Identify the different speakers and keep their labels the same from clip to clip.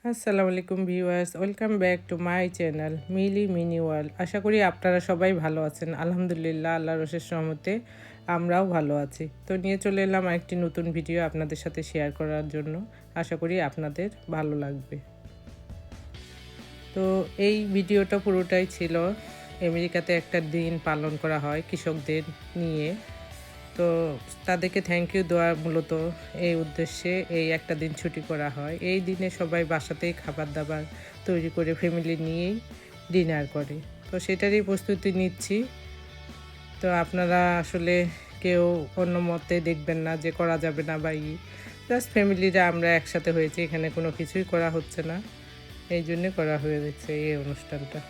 Speaker 1: আসসালামু আলাইকুম viewers, welcome back to my channel Mili mini world. আশা করি আপনারা সবাই ভালো আছেন। আলহামদুলিল্লাহ, আল্লাহর অশেষ রহমতে আমরাও ভালো আছি। তো নিয়ে চলে এলাম একটি নতুন ভিডিও আপনাদের সাথে শেয়ার করার জন্য। আশা করি আপনাদের ভালো লাগবে। তো এই ভিডিওটা পুরোটাই ছিল আমেরিকাতে একটা দিন পালন করা হয় কৃষকদের নিয়ে। তো তাদেরকে থ্যাংক ইউ দেওয়ার মূলত এই উদ্দেশ্যে এই একটা দিন ছুটি করা হয়। এই দিনে সবাই বাসাতেই খাবার-দাবার তৈরি করে ফ্যামিলি নিয়েই ডিনার করে। তো সেটারই প্রস্তুতি নিচ্ছি। তো আপনারা আসলে কেউ অন্য মতে দেখবেন না যে করা যাবে না বা জাস্ট ফ্যামিলিরা আমরা একসাথে হয়েছি, এখানে কোনো কিছুই করা হচ্ছে না। এই জন্যে করা হয়েছে এই অনুষ্ঠানটা।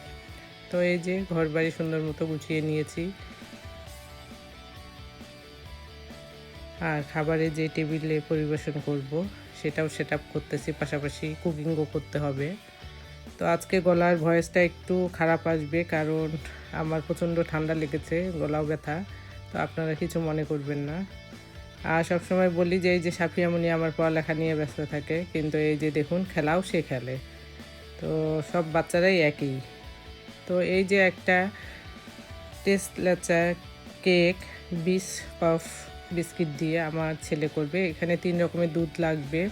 Speaker 1: তো এই যে ঘরবাড়ি সুন্দর মতো গুছিয়ে নিয়েছি। আর খাবারে যে টেবিলে পরিবেশন করব সেটাও সেটআপ করতেছি, পাশাপাশি কুকিংও করতে হবে। তো আজকে গলার ভয়েসটা একটু খারাপ আসবে, কারণ আমার প্রচণ্ড ঠান্ডা লেগেছে, গলাও ব্যথা। তো আপনারা কিছু মনে করবেন না। আর সবসময় বলি যে এই যে সাফিয়ামণি আমার পড়ালেখা নিয়ে ব্যস্ত থাকে, কিন্তু এই যে দেখুন খেলাও সে খেলে। তো সব বাচ্চারাই একই। তো এই যে একটা টেস্ট লেচা কেক 20 পাফ বিস্কিট দিয়ে আমার ছেলে করবে। এখানে 3 রকমের দুধ লাগবে,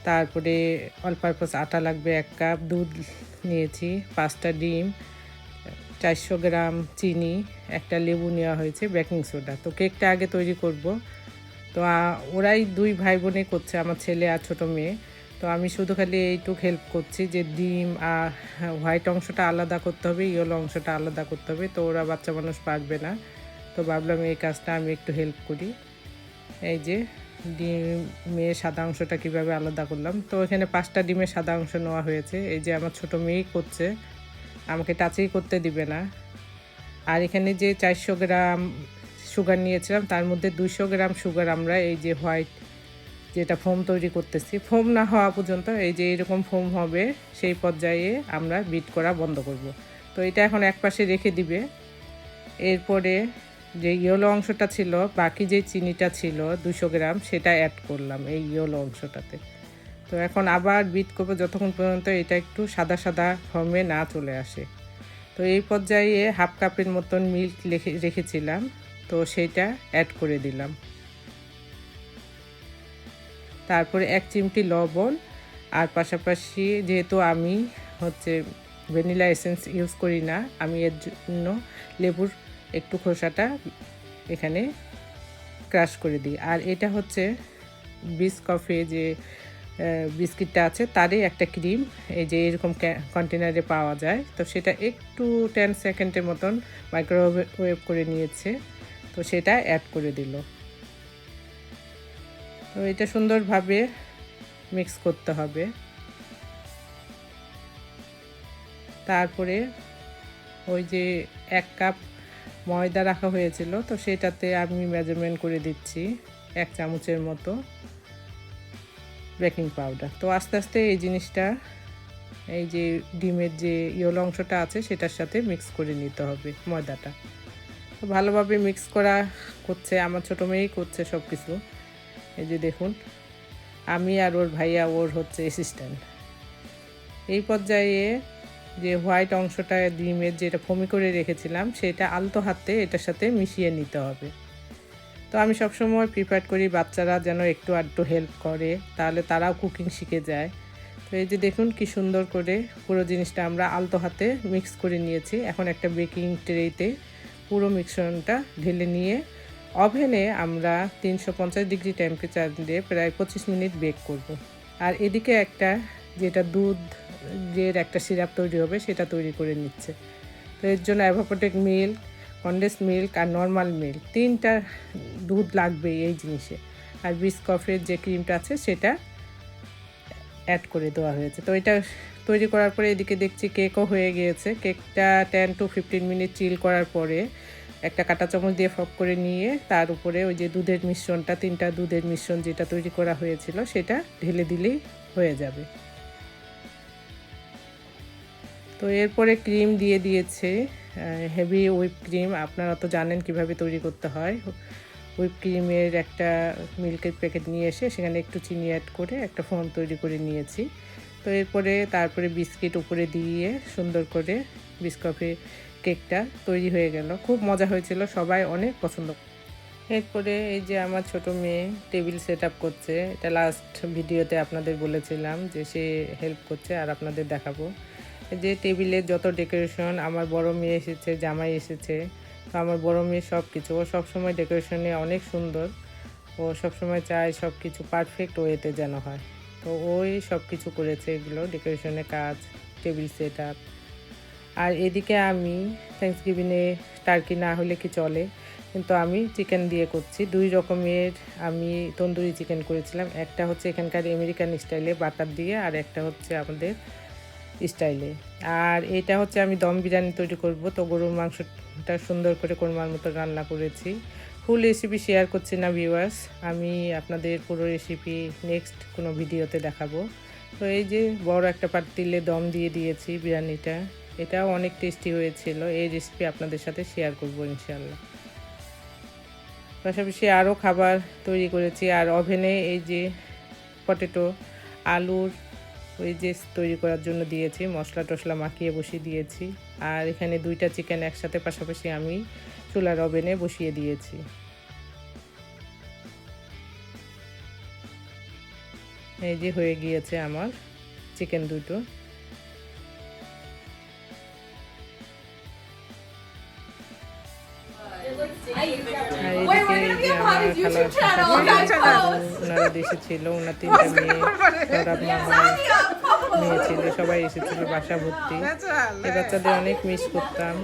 Speaker 1: তারপরে অল পারপাস আটা লাগবে 1 কাপ, দুধ নিয়েছি, 5টা ডিম, 400 গ্রাম চিনি, একটা লেবু নেওয়া হয়েছে, বেকিং সোডা। তো কেকটা আগে তৈরি করব। তো ওরাই 2 ভাই বোনে করছে, আমার ছেলে আর ছোটো মেয়ে। তো আমি শুধু খালি এইটুক হেল্প করছি যে ডিম আর হোয়াইট অংশটা আলাদা করতে হবে, ইয়েলো অংশটা আলাদা করতে হবে। তো ওরা বাচ্চা মানুষ পারবে না, তো ভাবলাম এই কাজটা আমি একটু হেল্প করি। এই যে ডিমের সাদা অংশটা কীভাবে আলাদা করলাম। তো এখানে 5টা ডিমের সাদা অংশ নেওয়া হয়েছে। এই যে আমার ছোটো মেয়েই করছে, আমাকে টাচই করতে দিবে না। আর এখানে যে 400 গ্রাম সুগার নিয়েছিলাম, তার মধ্যে 200 গ্রাম সুগার আমরা এই যে হোয়াইট যেটা ফোম তৈরি করতেছি, ফোম না হওয়া পর্যন্ত, এই যে এরকম ফোম হবে সেই পর্যায়ে আমরা বিট করা বন্ধ করব। তো এটা এখন একপাশে রেখে দিবে। এরপরে যে ইয়েলো অংশটা ছিল, বাকি যে চিনিটা ছিল 200 গ্রাম, সেটা অ্যাড করলাম এই ইয়েলো অংশটাতে। তো এখন আবার বিট করবো যতক্ষণ পর্যন্ত এটা একটু সাদা সাদা ফর্মে না চলে আসে। তো এই পর্যায়ে হাফ কাপের মতন মিল্ক রেখেছিলাম, তো সেইটা অ্যাড করে দিলাম। তারপরে 1 চিমটি লবণ, আর পাশাপাশি যেহেতু আমি ভ্যানিলা এসেন্স ইউজ করি না, আমি এর জন্য লেবুর একটু খোসাটা এখানে ক্রাশ করে দিই। আর এটা বিস্কফে যে বিস্কিটটা আছে তারই একটা ক্রিম, এই যে এরকম কন্টেনারে পাওয়া যায়। তো সেটা একটু 10 সেকেন্ডের মতন মাইক্রোওয়েভ করে নিয়েছে, তো সেটা অ্যাড করে দিল। তো এটা সুন্দরভাবে মিক্স করতে হবে। তারপরে ওই যে 1 কাপ ময়দা রাখা হয়েছিল, তো সেটাতে আমি মেজারমেন্ট করে দিচ্ছি 1 চামচের মতো বেকিং পাউডার। তো আস্তে আস্তে এই জিনিসটা এই যে ডিমের যে ইয়েলো অংশটা আছে সেটার সাথে মিক্স করে নিতে হবে ময়দাটা। তো ভালোভাবে মিক্স করা করছে, আমার ছোটো মেয়েই করছে সব কিছু। এই যে দেখুন, আমি আর ওর ভাইয়া ওর অ্যাসিস্ট্যান্ট। এই পর্যায়ে যে হোয়াইট অংশটা ডিমের যেটা ফোমি করে রেখেছিলাম, সেটা আলতো হাতে এটার সাথে মিশিয়ে নিতে হবে। তো আমি সবসময় প্রিফার করি বাচ্চারা যেন একটু আধটু হেল্প করে, তাহলে তারাও কুকিং শিখে যায়। তো এই যে দেখুন কি সুন্দর করে পুরো জিনিসটা আমরা আলতো হাতে মিক্স করে নিয়েছি। এখন একটা বেকিং ট্রেতে পুরো মিশ্রণটা ঢেলে নিয়ে ওভেনে আমরা 350 ডিগ্রি টেম্পারেচার দিয়ে প্রায় 25 মিনিট বেক করব। আর এদিকে যেটা দুধের একটা সিরাপ তৈরি হবে সেটা তৈরি করে নিচ্ছে। তো এর জন্য এভাপোরেটেড মিল্ক, কনডেন্স মিল্ক আর নর্মাল মিল্ক 3টা দুধ লাগবেই এই জিনিসে। আর বিস্কফের যে ক্রিমটা আছে সেটা অ্যাড করে দেওয়া হয়েছে। তো এটা তৈরি করার পরে এদিকে দেখছি কেকও হয়ে গিয়েছে। কেকটা 10 to 15 মিনিট চিল করার পরে একটা কাঁটা চামচ দিয়ে ফক করে নিয়ে তার উপরে ওই যে দুধের মিশ্রণটা, 3টা দুধের মিশ্রণ যেটা তৈরি করা হয়েছিল সেটা ঢেলে দিলেই হয়ে যাবে। তো এরপরে ক্রিম দিয়ে দিয়েছে, হেভি হুইপ ক্রিম। আপনারা তো জানেন কিভাবে তৈরি করতে হয়। হুইপ ক্রিমের একটা মিল্কের প্যাকেট নিয়ে এসে সেখানে একটু চিনি অ্যাড করে একটা ফোম তৈরি করে নিয়েছি। তো এরপরে তারপরে বিস্কিট উপরে দিয়ে সুন্দর করে বিস্কফি কেকটা তৈরি হয়ে গেল। খুব মজা হয়েছিল, সবাই অনেক পছন্দ। এরপরে এই যে আমার ছোট মেয়ে টেবিল সেট আপ করছে। এটা লাস্ট ভিডিওতে আপনাদের বলেছিলাম যে সে হেল্প করছে, আর আপনাদের দেখাবো। এই যে টেবিলের যত ডেকোরেশন, আমার বড় মেয়ে এসেছে, জামাই এসেছে। তো আমার বড় মেয়ে সব কিছু, ও সবসময় ডেকোরেশনে অনেক সুন্দর। ও সবসময় চায় সব কিছু পারফেক্ট ওয়েতে যেন হয়। তো ওই সব কিছু করেছে, এগুলো ডেকোরেশনের কাজ, টেবিল সেট আপ। আর এদিকে আমি থ্যাঙ্কসগিভিংয়ে টার্কি না হলে কি চলে, কিন্তু আমি চিকেন দিয়ে করছি। 2 রকমের আমি তন্দুরি চিকেন করেছিলাম। একটা হচ্ছে এখানকার আমেরিকান স্টাইলে বাটার দিয়ে, আর একটা হচ্ছে আমাদের স্টাইলে। আর এটা হচ্ছে আমি দম বিরিয়ানি তৈরি করব। তো গরুর মাংসটা সুন্দর করে কোরমার মতো রান্না করেছি। ফুল রেসিপি শেয়ার করছি না ভিউয়ার্স, আমি আপনাদের পুরো রেসিপি নেক্সট কোনো ভিডিওতে দেখাবো। তো এই যে বড় একটা পাতিলে দম দিয়ে দিয়েছি বিরিয়ানিটা। এটাও অনেক টেস্টি হয়েছিল। এই রেসিপি আপনাদের সাথে শেয়ার করব ইনশাআল্লাহ। পাশাপাশি আরও খাবার তৈরি করেছি। আর ওভেনে এই যে পটেটো, আলুর ওই যে তৈরি করার জন্য দিয়েছি, মশলা টশলা মাখিয়ে বসিয়ে দিয়েছি। আর এখানে 2টা চিকেন একসাথে পাশাপাশি আমি চুলার ওভেনে বসিয়ে দিয়েছি। এই যে হয়ে গিয়েছে আমার চিকেন দুটো। আর এদিকে এই যে আমার খালা ওনারা দেশে ছিল, ওনার 3টা মেয়ে, সৌরভ মামা মেয়ে ছিল, সবাই এসেছিল বাসা ভর্তি। এই বাচ্চাদের অনেক মিস করতাম।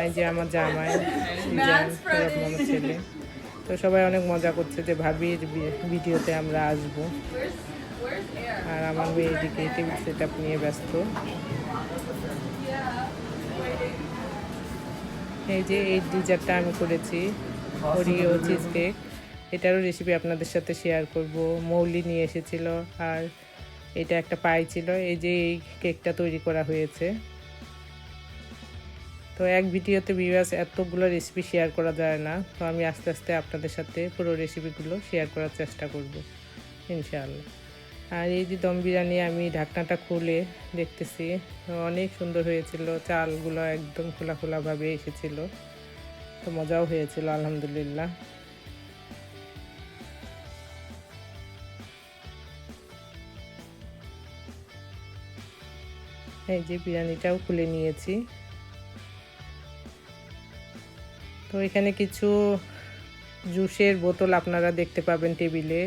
Speaker 1: এই যে আমার জামাই সিজান, সৌরভ মামার ছেলে। তো সবাই অনেক মজা করছে যে ভাবির ভিডিওতে আমরা আসব। আর আমার মেয়ে এদিকে টেবিল সেট আপ নিয়ে ব্যস্ত। এই যে এই ডিজারটা আমি করেছি, ওরিও চিজ কেক। এটারও রেসিপি আপনাদের সাথে শেয়ার করব। মৌলি নিয়ে এসেছিল, আর এটা একটা পাই ছিল। এই যে এই কেকটা তৈরি করা হয়েছে। তো এক ভিডিওতে ভিউয়ার্স এতগুলো রেসিপি শেয়ার করা যায় না। তো আমি আস্তে আস্তে আপনাদের সাথে পুরো রেসিপিগুলো শেয়ার করার চেষ্টা করব ইনশাআল্লাহ। আর এই যে দম বিরিয়ানি আমি ঢাকনাটা খুলে দেখতেছি, অনেক সুন্দর হয়েছিল। চালগুলো একদম খোলা খোলাভাবে এসেছিল। তো মজাও হয়েছিল আলহামদুলিল্লাহ। এই যে বিরিয়ানিটাও খুলে নিয়েছি। তো এখানে কিছু জুসের বোতল আপনারা দেখতে পাবেন টেবিলে।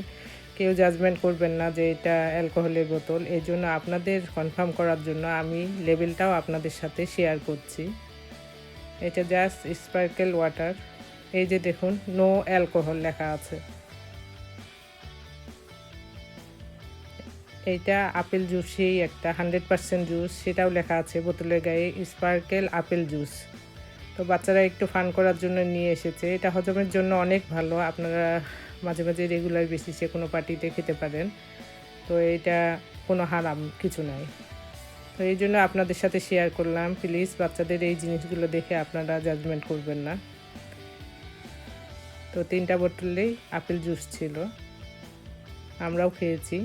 Speaker 1: কেউ জাজমেন্ট করবেন না যে এটা অ্যালকোহলের বোতল। এই জন্য আপনাদের কনফার্ম করার জন্য আমি লেবেলটাও আপনাদের সাথে শেয়ার করছি। এটা জাস্ট স্পার্কেল ওয়াটার। এই যে দেখুন, নো অ্যালকোহল লেখা আছে। এইটা আপেল জুসই একটা 100% জুস, সেটাও লেখা আছে বোতলের গায়ে, স্পার্কেল আপেল জুস। তো বাচ্চারা একটু ফান করার জন্য নিয়ে এসেছে। এটা হজমের জন্য অনেক ভালো, আপনারা মাঝে মাঝে রেগুলার বেসিসে কোনো পার্টিতে খেতে পারেন। তো এটা কোনো হারাম কিছু নাই। তো এই জন্য আপনাদের সাথে শেয়ার করলাম। প্লিজ বাচ্চাদের এই জিনিসগুলো দেখে আপনারা জাজমেন্ট করবেন না। তো 3টা বোতলেই আপেল জুস ছিল, আমরাও খেয়েছি।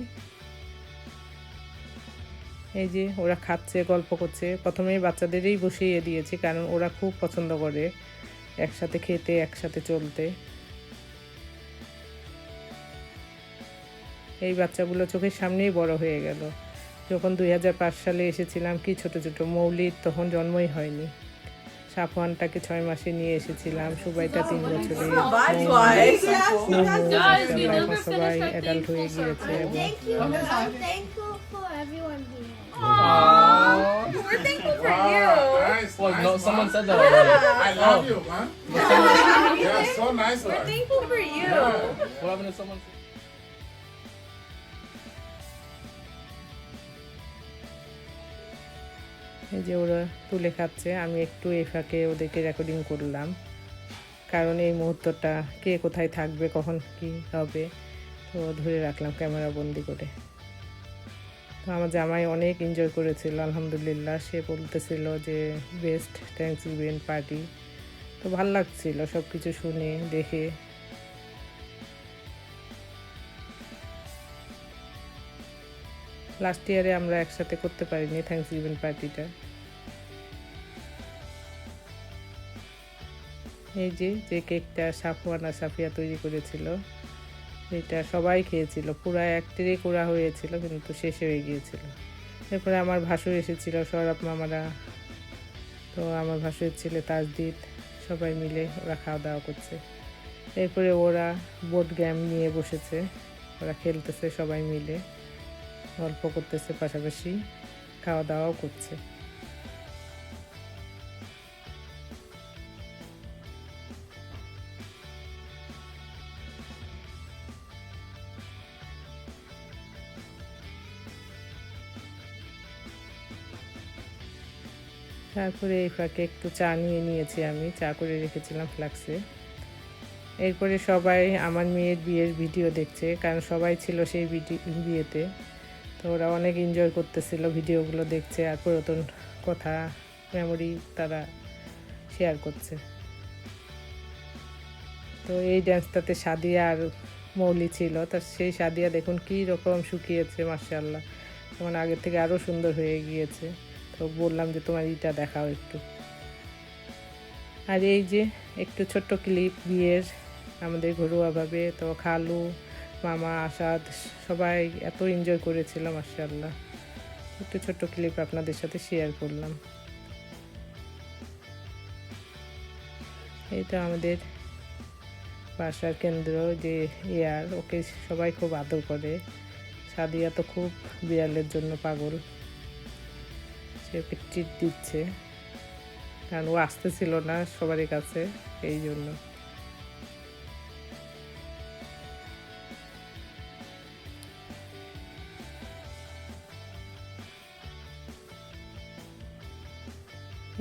Speaker 1: এই যে ওরা খাচ্ছে, গল্প করছে। প্রথমেই বাচ্চাদেরই বসিয়ে দিয়েছি, কারণ ওরা খুব পছন্দ করে একসাথে খেতে, একসাথে চলতে। এই বাচ্চাগুলো চোখের সামনেই বড় হয়ে গেল। যখন 2005 সালে এসেছিলাম, কি ছোট ছোট, মৌলির তখন জন্মই হয়নি। সাফওয়ানটাকে 6 মাসে নিয়ে এসেছিলাম, সুবাইটা 3 বছরে, সবাই অ্যাডাল্ট হয়ে গিয়েছে।
Speaker 2: We're thankful for you.
Speaker 3: Nice. Well, no, someone said that already.
Speaker 4: I love you, man. Yeah, so nice
Speaker 2: We're
Speaker 4: one.
Speaker 2: thankful for you.
Speaker 3: What happened to someone?
Speaker 1: এই যে ওরা তুলে খাচ্ছে, আমি একটু এই ফাঁকে ওদেরকে রেকর্ডিং করলাম, কারণ এই মুহূর্তটা কে কোথায় থাকবে, কখন কি হবে, তো ধরে রাখলাম ক্যামেরা বন্দি করে। তো আমার জামাই অনেক এনজয় করেছিল আলহামদুলিল্লাহ। সে বলতেছিল যে বেস্ট থ্যাঙ্কসগিভিং পার্টি। তো ভাল লাগছিল সব কিছু শুনে দেখে। লাস্ট ইয়ারে আমরা একসাথে করতে পারিনি থ্যাঙ্কস গিভিং পার্টিটা। এই যে যে কেকটা সাফওয়ান আর সাফিয়া তৈরি করেছিল, এটা সবাই খেয়েছিল, পুরা এক ট্রে করা হয়েছিল কিন্তু শেষ হয়ে গিয়েছিল। এরপরে আমার ভাসুর এসেছিল, সৌরভ মামারা, তো আমার ভাসুরের ছেলে তাজদিদ, সবাই মিলে ওরা খাওয়া দাওয়া করছে। এরপরে ওরা বোর্ড গেম নিয়ে বসেছে, ওরা খেলতেছে সবাই মিলে, গল্প করতেছে, পাশাপাশি খাওয়া দাওয়াও করছে। তারপরে এই ফাঁকে একটু চা নিয়ে নিয়েছি, আমি চা করে রেখেছিলাম ফ্লাক্সে। এরপরে সবাই আমার মেয়ের বিয়ের ভিডিও দেখছে, কারণ সবাই ছিল সেই বিয়েতে, তো ওরা অনেক এনজয় করতেছিল, ভিডিওগুলো দেখছে আর পুরাতন কথা মেমোরি তারা শেয়ার করছে। তো এই ডান্সটাতে সাদিয়া আর মৌলি ছিল, তা সেই সাদিয়া দেখুন কী রকম শুকিয়েছে, মাশাআল্লাহ, যেমন আগের থেকে আরও সুন্দর হয়ে গিয়েছে। তো বললাম যে তোমার ইটা দেখাও একটু। আর এই যে একটু ছোট্ট ক্লিপ বিয়ের আমাদের ঘরোয়াভাবে, তো খালু, মামা, আসাদ সবাই এত এনজয় করেছিল, মাশাআল্লাহ। একটু ছোট্ট ক্লিপ আপনাদের সাথে শেয়ার করলাম। এই তো আমাদের বাসার কেন্দ্র যে ইয়ার, ওকে সবাই খুব আদর করে। সাদিয়া তো খুব বিড়ালের জন্য পাগল, সে ওকে ট্রিট দিচ্ছে, কারণ ও আসতেছিল না সবারই কাছে, এই জন্য।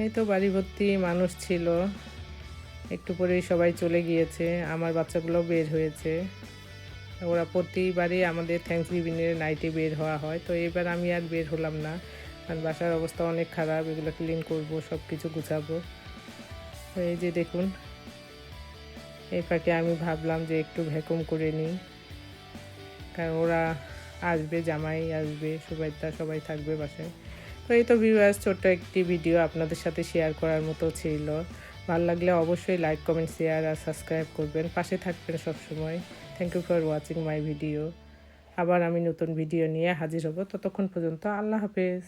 Speaker 1: এই তো বাড়ি ভর্তি মানুষ ছিল, একটু পরেই সবাই চলে গিয়েছে, আমার বাচ্চাগুলো বের হয়েছে। ওরা প্রতিবারই আমাদের থ্যাঙ্কস গিভিংয়ের নাইটে বের হওয়া হয়, তো এবার আমি আর বের হলাম না, কারণ বাসার অবস্থা অনেক খারাপ, এগুলো ক্লিন করব, সব কিছু গুছাবো। তো এই যে দেখুন, এই ফাঁকে আমি ভাবলাম যে একটু ভ্যাকুম করে নিই, কারণ ওরা আসবে, জামাই আসবে, সুবাইদা সবাই থাকবে বাসায়। তো এই তো ভিউয়ার্স, ছোট্ট একটি ভিডিও আপনাদের সাথে শেয়ার করার মতো ছিল। ভালো লাগলে অবশ্যই লাইক, কমেন্ট, শেয়ার আর সাবস্ক্রাইব করবেন, পাশে থাকবেন সবসময়। Thank you for watching my video. আবার আমি নতুন ভিডিও নিয়ে হাজির হব, ততক্ষণ পর্যন্ত আল্লাহ হাফেজ।